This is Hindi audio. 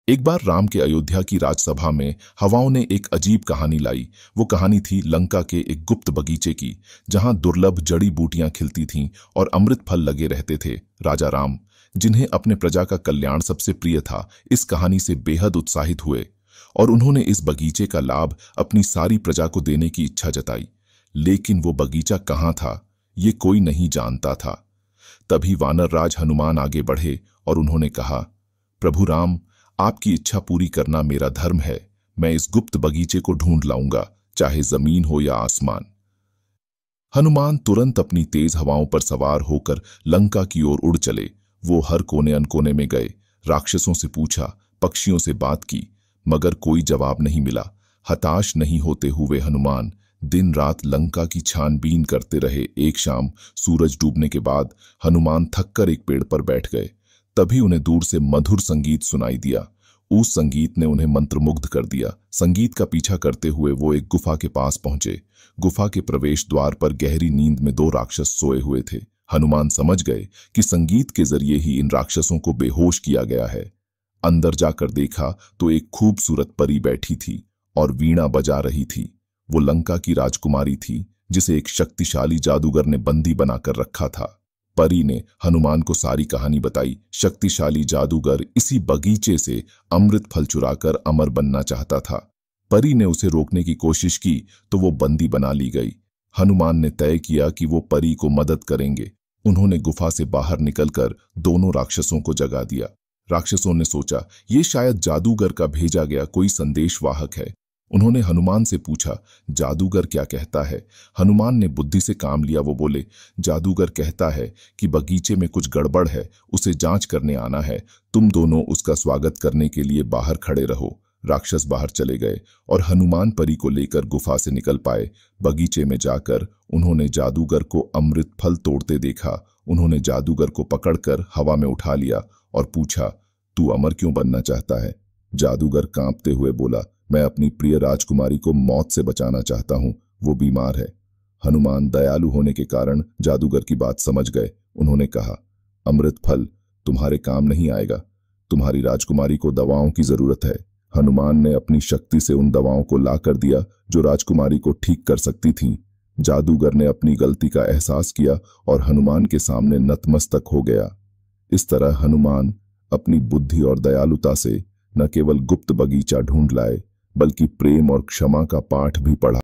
एक बार राम के अयोध्या की राजसभा में हवाओं ने एक अजीब कहानी लाई। वो कहानी थी लंका के एक गुप्त बगीचे की, जहां दुर्लभ जड़ी बूटियां खिलती थीं और अमृत फल लगे रहते थे। राजा राम, जिन्हें अपने प्रजा का कल्याण सबसे प्रिय था, इस कहानी से बेहद उत्साहित हुए और उन्होंने इस बगीचे का लाभ अपनी सारी प्रजा को देने की इच्छा जताई। लेकिन वो बगीचा कहाँ था, ये कोई नहीं जानता था। तभी वानर राज हनुमान आगे बढ़े और उन्होंने कहा, प्रभु राम, आपकी इच्छा पूरी करना मेरा धर्म है। मैं इस गुप्त बगीचे को ढूंढ लाऊंगा, चाहे जमीन हो या आसमान। हनुमान तुरंत अपनी तेज हवाओं पर सवार होकर लंका की ओर उड़ चले। वो हर कोने अनकोने में गए, राक्षसों से पूछा, पक्षियों से बात की, मगर कोई जवाब नहीं मिला। हताश नहीं होते हुए हनुमान दिन रात लंका की छानबीन करते रहे। एक शाम सूरज डूबने के बाद हनुमान थककर एक पेड़ पर बैठ गए। तभी उन्हें दूर से मधुर संगीत सुनाई दिया। उस संगीत ने उन्हें मंत्रमुग्ध कर दिया। संगीत का पीछा करते हुए वो एक गुफा के पास पहुंचे। गुफा के प्रवेश द्वार पर गहरी नींद में दो राक्षस सोए हुए थे। हनुमान समझ गए कि संगीत के जरिए ही इन राक्षसों को बेहोश किया गया है। अंदर जाकर देखा तो एक खूबसूरत परी बैठी थी और वीणा बजा रही थी। वो लंका की राजकुमारी थी, जिसे एक शक्तिशाली जादूगर ने बंदी बनाकर रखा था। परी ने हनुमान को सारी कहानी बताई। शक्तिशाली जादूगर इसी बगीचे से अमृत फल चुराकर अमर बनना चाहता था। परी ने उसे रोकने की कोशिश की तो वो बंदी बना ली गई। हनुमान ने तय किया कि वो परी को मदद करेंगे। उन्होंने गुफा से बाहर निकलकर दोनों राक्षसों को जगा दिया। राक्षसों ने सोचा, ये शायद जादूगर का भेजा गया कोई संदेशवाहक है। उन्होंने हनुमान से पूछा, जादूगर क्या कहता है? हनुमान ने बुद्धि से काम लिया। वो बोले, जादूगर कहता है कि बगीचे में कुछ गड़बड़ है, उसे जांच करने आना है। तुम दोनों उसका स्वागत करने के लिए बाहर खड़े रहो। राक्षस बाहर चले गए और हनुमान परी को लेकर गुफा से निकल पाए। बगीचे में जाकर उन्होंने जादूगर को अमृत फल तोड़ते देखा। उन्होंने जादूगर को पकड़कर हवा में उठा लिया और पूछा, तू अमर क्यों बनना चाहता है? जादूगर कांपते हुए बोला, मैं अपनी प्रिय राजकुमारी को मौत से बचाना चाहता हूं, वो बीमार है। हनुमान दयालु होने के कारण जादूगर की बात समझ गए। उन्होंने कहा, अमृत फल तुम्हारे काम नहीं आएगा, तुम्हारी राजकुमारी को दवाओं की जरूरत है। हनुमान ने अपनी शक्ति से उन दवाओं को ला कर दिया जो राजकुमारी को ठीक कर सकती थीं। जादूगर ने अपनी गलती का एहसास किया और हनुमान के सामने नतमस्तक हो गया। इस तरह हनुमान अपनी बुद्धि और दयालुता से न केवल गुप्त बगीचा ढूंढ लाए, बल्कि प्रेम और क्षमा का पाठ भी पढ़ा।